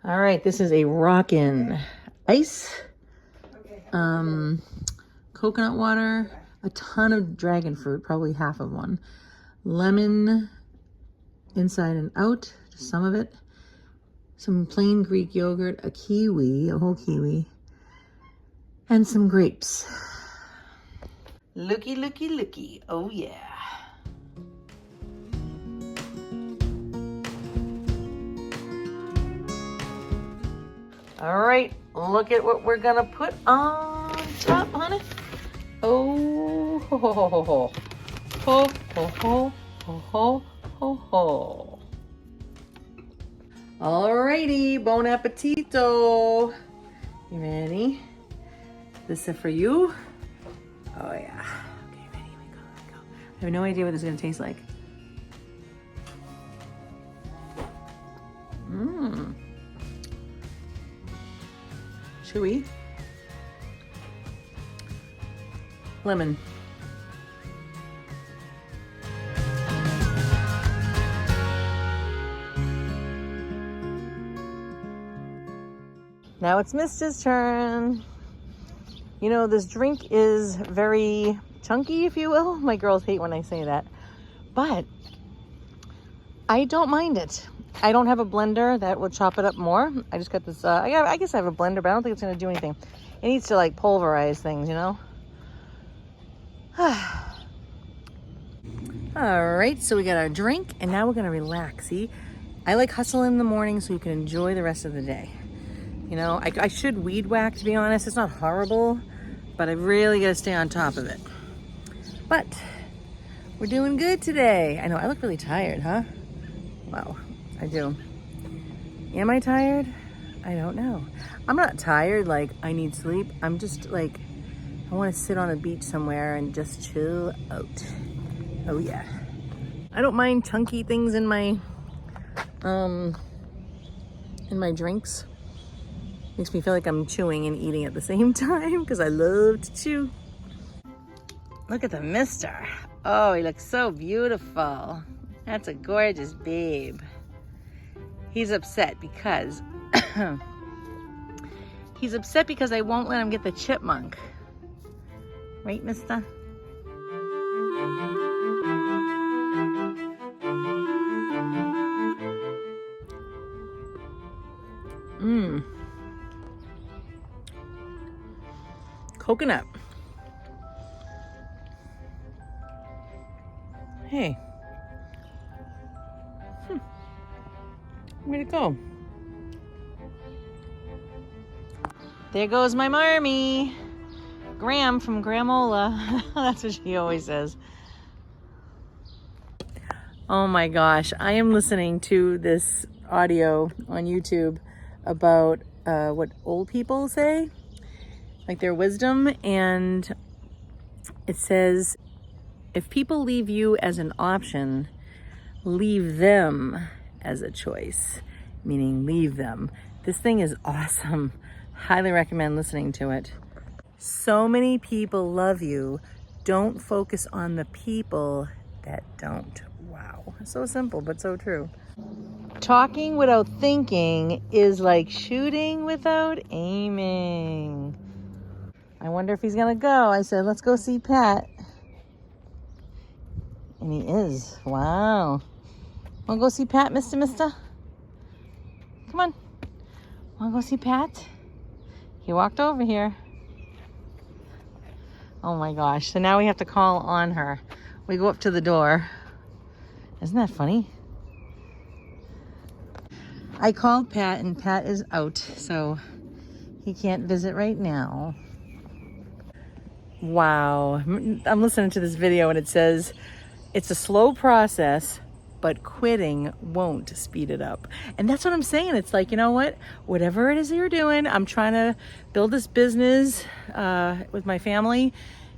All right, this is a rockin' ice, coconut water, a ton of dragon fruit, probably half of one, lemon inside and out, just some of it, some plain Greek yogurt, a kiwi, a whole kiwi, and some grapes. Looky, looky, looky. Oh yeah. All right, look at what we're gonna put on top, honey. Oh, ho, ho, ho, ho, ho, ho, ho, ho, ho, ho, ho. Alrighty, bon appetito. You ready? This is for you. Oh yeah. Okay, ready? Here we go. I have no idea what this is gonna taste like. Mmm. Chewy. Lemon. Now it's Mista's turn. You know, this drink is very chunky, if you will. My girls hate when I say that, but I don't mind it. I don't have a blender that will chop it up more. I just got this, I guess I have a blender, but I don't think it's gonna do anything. It needs to like pulverize things, you know? All right, so we got our drink and now we're gonna relax. See, I like hustling in the morning so you can enjoy the rest of the day. You know, I should weed whack, to be honest. It's not horrible, but I really gotta stay on top of it. But we're doing good today. I know, I look really tired, huh? Wow, I do. Am I tired? I don't know. I'm not tired, like I need sleep. I'm just like, I wanna sit on a beach somewhere and just chill out. Oh yeah. I don't mind chunky things in my drinks. Makes me feel like I'm chewing and eating at the same time because I love to chew. Look at the mister. Oh, he looks so beautiful. That's a gorgeous babe. He's upset because he's upset because I won't let him get the chipmunk. Right, mister? Mmm. Coconut. Hey. Where'd it go? There goes my marmy. Graham from Gramola. That's what she always says. Oh my gosh. I am listening to this audio on YouTube about what old people say, like their wisdom, and it says, if people leave you as an option, leave them as a choice, meaning leave them. This thing is awesome. Highly recommend listening to it. So many people love you. Don't focus on the people that don't. Wow. So simple, but so true. Talking without thinking is like shooting without aiming. I wonder if he's gonna go. I said, let's go see Pat. And he is. Wow. Wanna go see Pat, mister? Come on. Wanna go see Pat? He walked over here. Oh my gosh. So now we have to call on her. We go up to the door. Isn't that funny? I called Pat and Pat is out, so he can't visit right now. Wow. I'm listening to this video and it says, it's a slow process, but quitting won't speed it up. And that's what I'm saying. It's like, you know what? Whatever it is that you're doing, I'm trying to build this business with my family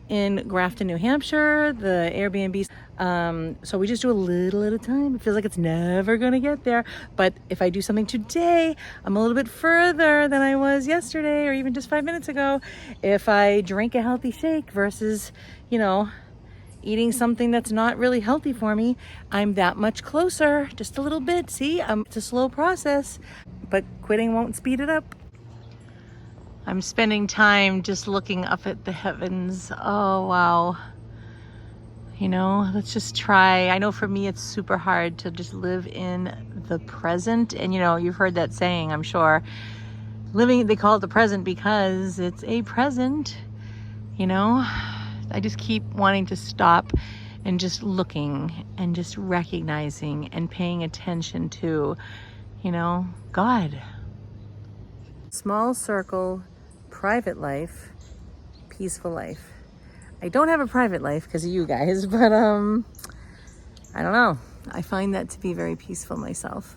in Grafton, New Hampshire, the Airbnb. So we just do a little at a time. It feels like it's never gonna get there. But if I do something today, I'm a little bit further than I was yesterday or even just 5 minutes ago. If I drink a healthy shake versus, you know, eating something that's not really healthy for me, I'm that much closer, just a little bit. See, it's a slow process, but quitting won't speed it up. I'm spending time just looking up at the heavens. Oh, wow. You know, let's just try. I know for me, it's super hard to just live in the present. And, you know, you've heard that saying, I'm sure. They call it the present because it's a present, you know. I just keep wanting to stop and just looking and just recognizing and paying attention to, you know, God. Small circle, private life, peaceful life. I don't have a private life because of you guys, but I don't know. I find that to be very peaceful myself.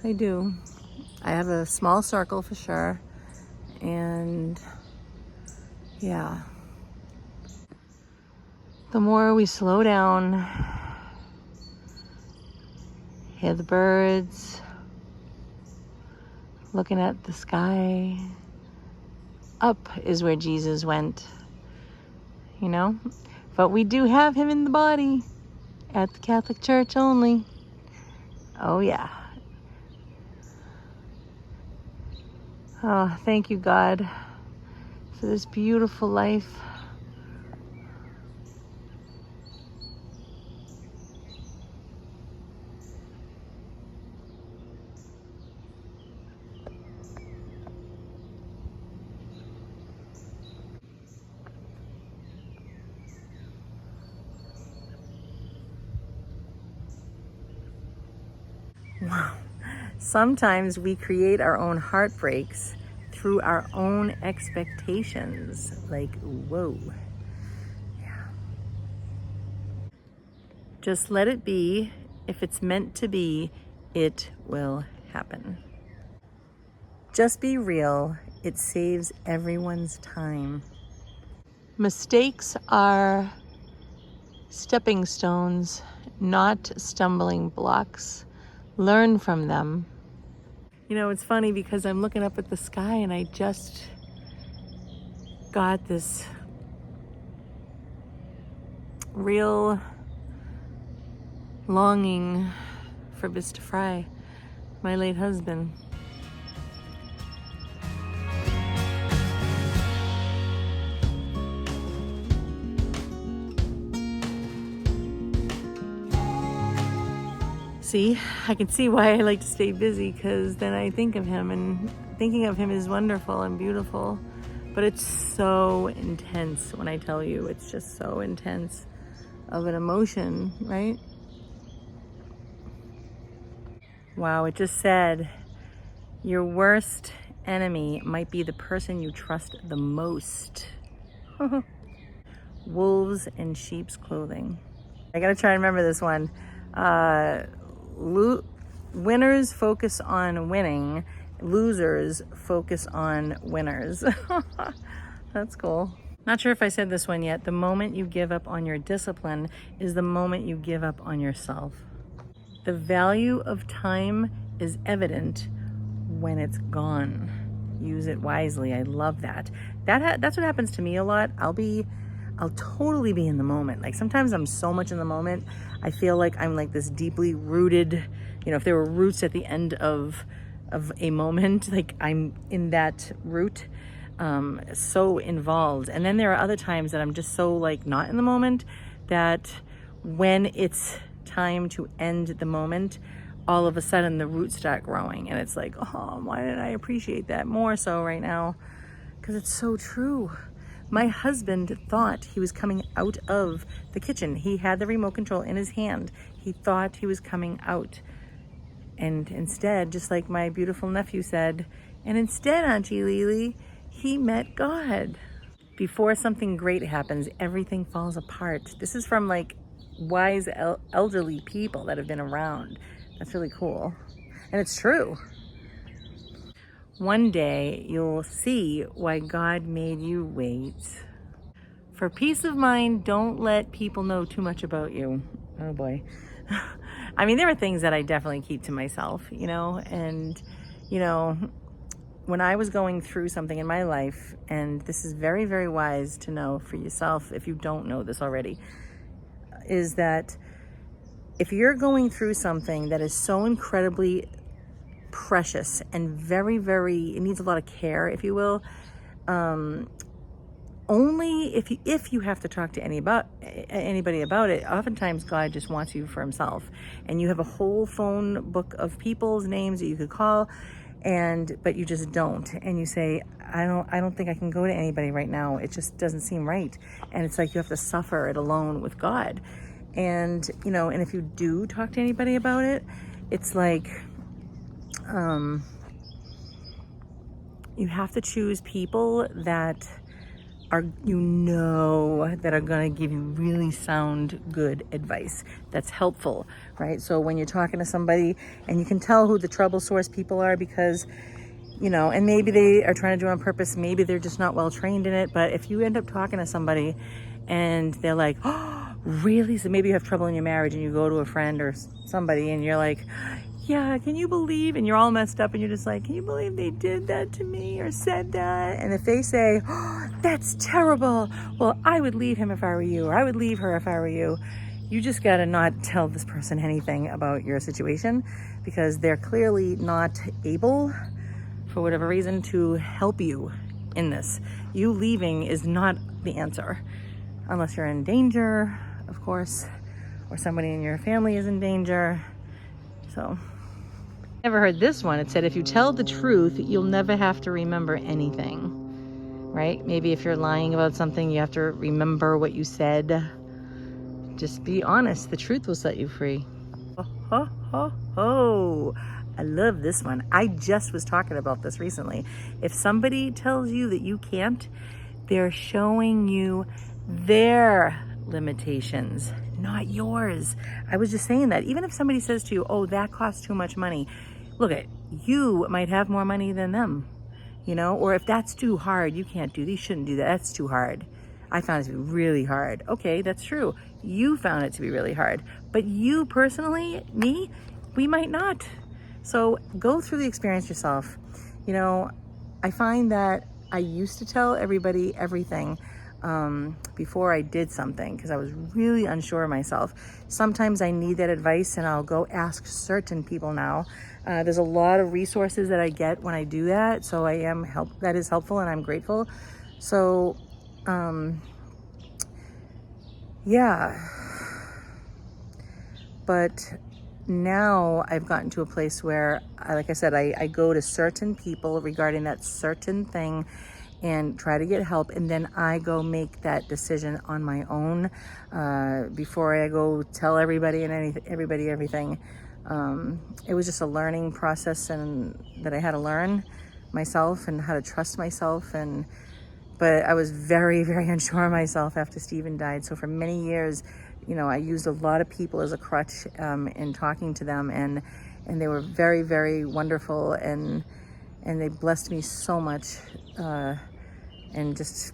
I do. I have a small circle for sure. And yeah. The more we slow down, hear the birds, looking at the sky, up is where Jesus went, you know? But we do have him in the body at the Catholic Church only. Oh yeah. Oh, thank you, God, for this beautiful life. Wow. Sometimes we create our own heartbreaks through our own expectations. Like, whoa. Yeah. Just let it be. If it's meant to be, it will happen. Just be real. It saves everyone's time. Mistakes are stepping stones, not stumbling blocks. Learn from them. You know, it's funny because I'm looking up at the sky and I just got this real longing for Mr. Fry, my late husband. See, I can see why I like to stay busy, because then I think of him, and thinking of him is wonderful and beautiful, but it's so intense when I tell you. It's just so intense of an emotion, right? Wow, it just said, your worst enemy might be the person you trust the most. Wolves in sheep's clothing. I gotta try and remember this one. Winners focus on winning, losers focus on winners. That's cool. Not sure if I said this one yet. The moment you give up on your discipline is the moment you give up on yourself. The value of time is evident when it's gone. Use it wisely. I love that. That's what happens to me a lot. I'll totally be in the moment. Like sometimes I'm so much in the moment. I feel like I'm like this deeply rooted, you know, if there were roots at the end of a moment, like I'm in that root, so involved. And then there are other times that I'm just so like not in the moment, that when it's time to end the moment, all of a sudden the roots start growing. And it's like, oh, why didn't I appreciate that more so right now? Because it's so true. My husband thought he was coming out of the kitchen. He had the remote control in his hand. He thought he was coming out. And instead, just like my beautiful nephew said, and instead, Auntie Lily, he met God. Before something great happens, everything falls apart. This is from like wise elderly people that have been around. That's really cool. And it's true. One day you'll see why God made you wait. For peace of mind, don't let people know too much about you. Oh boy. I mean, there are things that I definitely keep to myself, you know, and, you know, when I was going through something in my life, and this is very, very wise to know for yourself if you don't know this already, is that if you're going through something that is so incredibly precious and very, very, it needs a lot of care, if you will, only if you have to talk to anybody about it, oftentimes God just wants you for himself, and you have a whole phone book of people's names that you could call, but you just don't, and you say, I don't think I can go to anybody right now. It just doesn't seem right. And it's like you have to suffer it alone with God. And and if you do talk to anybody about it, it's like you have to choose people that are that are going to give you really sound, good advice that's helpful, right? So when you're talking to somebody, and you can tell who the trouble source people are, because and maybe they are trying to do it on purpose, maybe they're just not well trained in it. But if you end up talking to somebody and they're like, oh, really? So maybe you have trouble in your marriage, and you go to a friend or somebody and you're like, yeah, can you believe? And you're all messed up, and you're just like, can you believe they did that to me or said that? And if they say, oh, that's terrible, well, I would leave him if I were you, or I would leave her if I were you. You just got to not tell this person anything about your situation, because they're clearly not able, for whatever reason, to help you in this. You leaving is not the answer, unless you're in danger, of course, or somebody in your family is in danger. So, never heard this one. It said, if you tell the truth, you'll never have to remember anything, right? Maybe if you're lying about something, you have to remember what you said. Just be honest. The truth will set you free. Oh, ho, ho, ho. I love this one. I just was talking about this recently. If somebody tells you that you can't, they're showing you their limitations, not yours. I was just saying that. Even if somebody says to you, oh, that costs too much money, look at, you might have more money than them, or if that's too hard, you can't do, you shouldn't do that, that's too hard. I found it to be really hard. Okay, that's true. You found it to be really hard, but you personally, me, we might not. So go through the experience yourself. I find that I used to tell everybody everything before I did something, because I was really unsure of myself. Sometimes I need that advice, and I'll go ask certain people now. There's a lot of resources that I get when I do that, so that is helpful, and I'm grateful. So yeah, but now I've gotten to a place where, like I said, I go to certain people regarding that certain thing and try to get help, and then I go make that decision on my own before I go tell everybody and everything. It was just a learning process, and that I had to learn myself and how to trust myself. But I was very, very unsure of myself after Stephen died. So for many years, I used a lot of people as a crutch in talking to them, and they were very, very wonderful, and they blessed me so much, and just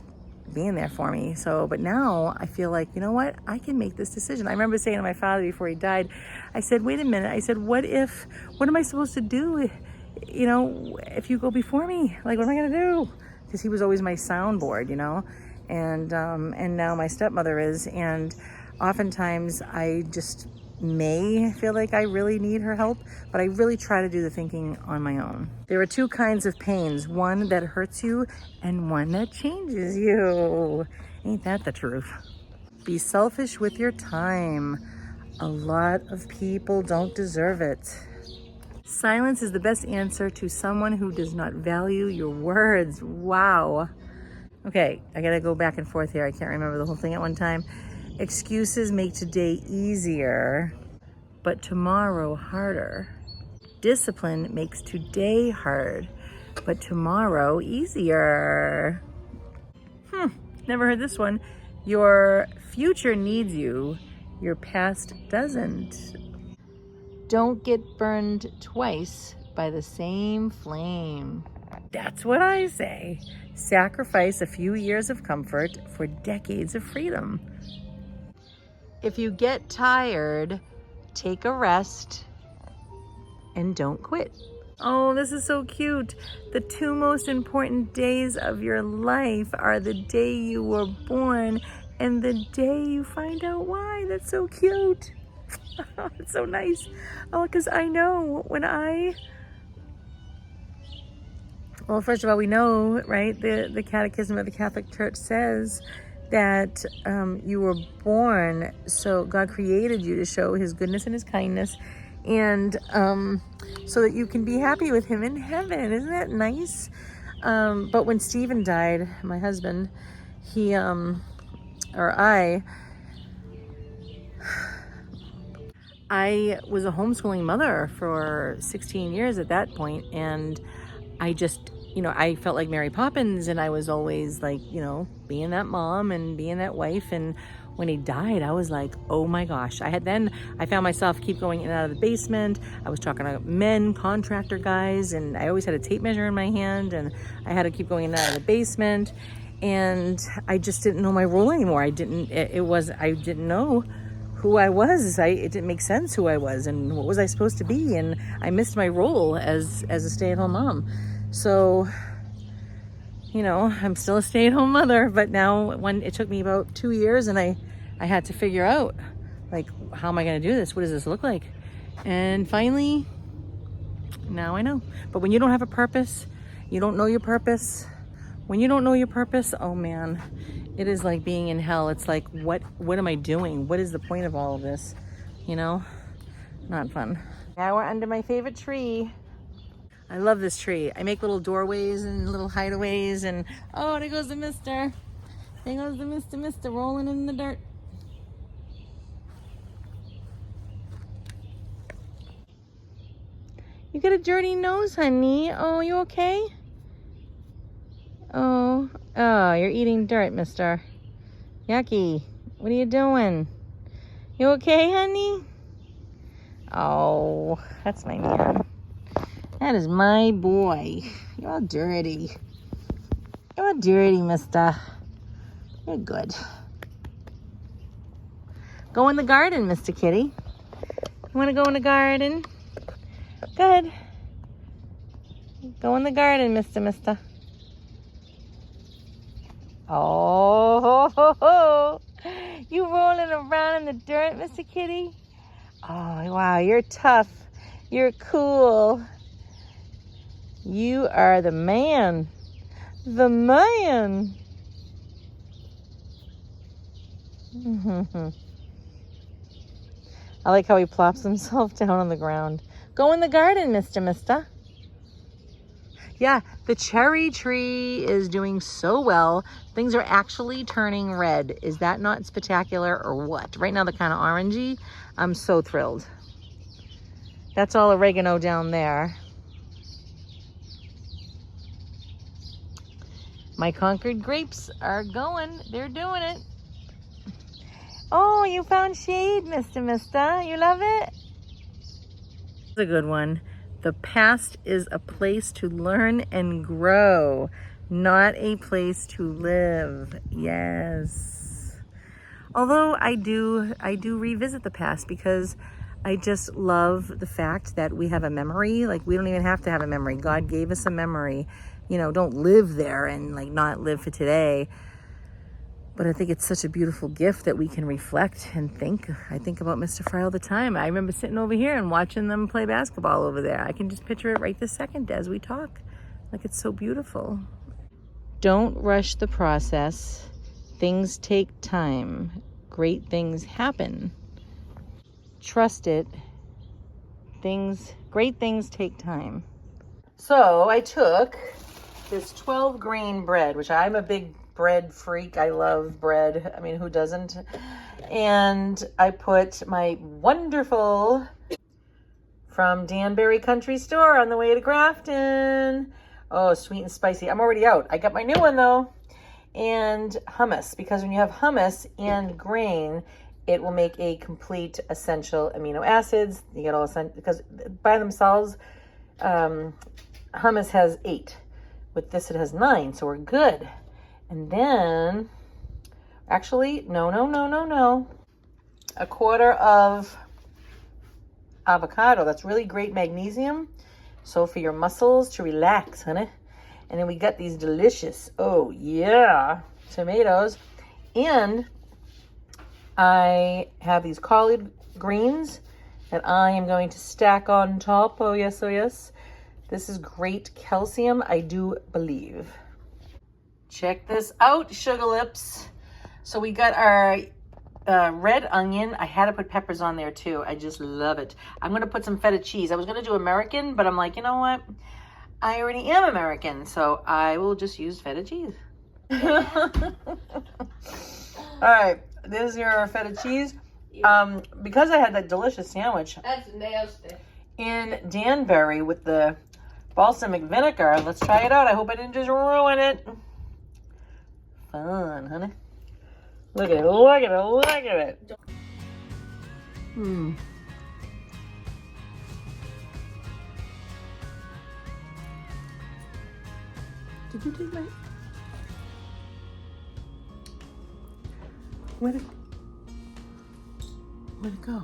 being there for me. So, but now I feel like, you know what? I can make this decision. I remember saying to my father before he died, I said, wait a minute. I said, what am I supposed to do? If you go before me, like, what am I going to do? Because he was always my soundboard, and now my stepmother is, and oftentimes I just may feel like I really need her help, but I really try to do the thinking on my own. There are two kinds of pains, one that hurts you and one that changes you. Ain't that the truth? Be selfish with your time. A lot of people don't deserve it. Silence is the best answer to someone who does not value your words. Wow. Okay, I gotta go back and forth here. I can't remember the whole thing at one time. Excuses make today easier, but tomorrow harder. Discipline makes today hard, but tomorrow easier. Never heard this one. Your future needs you, your past doesn't. Don't get burned twice by the same flame. That's what I say. Sacrifice a few years of comfort for decades of freedom. If you get tired, take a rest and don't quit. Oh, this is so cute. The two most important days of your life are the day you were born And the day you find out why, that's so cute. It's so nice. Oh, because I know well, first of all, we know, right, the Catechism of the Catholic Church says that you were born, so God created you to show his goodness and his kindness, and so that you can be happy with him in heaven. Isn't that nice? But when Stephen died, my husband, I was a homeschooling mother for 16 years at that point, and I just, I felt like Mary Poppins, and I was always like, being that mom and being that wife. And when he died, I was like, oh my gosh. I found myself keep going in and out of the basement. I was talking to men, contractor guys, and I always had a tape measure in my hand, and I had to keep going in and out of the basement. And I just didn't know my role anymore. I didn't know who I was. It didn't make sense who I was and what was I supposed to be. And I missed my role as a stay-at-home mom. So, I'm still a stay-at-home mother, but now it took me about 2 years, and I had to figure out, like, how am I going to do this? What does this look like? And finally, now I know. But when you don't have a purpose, you don't know your purpose. When you don't know your purpose, oh man, it is like being in hell. It's like, what am I doing? What is the point of all of this? Not fun. Now we're under my favorite tree. I love this tree. I make little doorways and little hideaways, and oh, there goes the mister. There goes the mister rolling in the dirt. You got a dirty nose, honey. Oh, you okay? Oh, you're eating dirt, mister. Yucky. What are you doing? You okay, honey? Oh, that's my man. That is my boy. You're all dirty. You're all dirty, mister. You're good. Go in the garden, Mr. Kitty. You want to go in the garden? Good. Go in the garden, mister. Oh, you rolling around in the dirt, Mr. Kitty? Oh, wow, you're tough. You're cool. You are the man. The man. I like how he plops himself down on the ground. Go in the garden, mister. Yeah, the cherry tree is doing so well. Things are actually turning red. Is that not spectacular or what? Right now they're kind of orangey. I'm so thrilled. That's all oregano down there. My Concord grapes are going. They're doing it. Oh, you found shade, mister. You love it? It's a good one. The past is a place to learn and grow, not a place to live. Yes. Although I do revisit the past, because I just love the fact that we have a memory. Like, we don't even have to have a memory. God gave us a memory. Don't live there and like not live for today. But I think it's such a beautiful gift that we can reflect and think. I think about Mr. Fry all the time. I remember sitting over here and watching them play basketball over there. I can just picture it right this second as we talk. Like, it's so beautiful. Don't rush the process. Things take time. Great things happen. Trust it. Great things take time. So I took this 12 grain bread, which I'm a big bread freak. I love bread. I mean, who doesn't? And I put my wonderful from Danbury Country Store on the way to Grafton. Oh, sweet and spicy. I'm already out. I got my new one though. And hummus, because when you have hummus and grain, it will make a complete essential amino acids. You get all essential, because by themselves, hummus has 8. With this, it has 9, so we're good. And then, actually, no. A quarter of avocado. That's really great magnesium. So for your muscles to relax, honey. And then we got these delicious, oh yeah, tomatoes. And I have these collard greens that I am going to stack on top. Oh yes, oh yes. This is great calcium, I do believe. Check this out, Sugar Lips. So we got our red onion. I had to put peppers on there too. I just love it. I'm gonna put some feta cheese. I was gonna do American, but I'm like, you know what? I already am American, so I will just use feta cheese. All right, there's your feta cheese. Because I had that delicious sandwich. That's nasty. In Danbury with the balsamic vinegar. Let's try it out. I hope I didn't just ruin it. Fun, honey. Look at it, look at it, look at it. Did you take my... Where'd it go?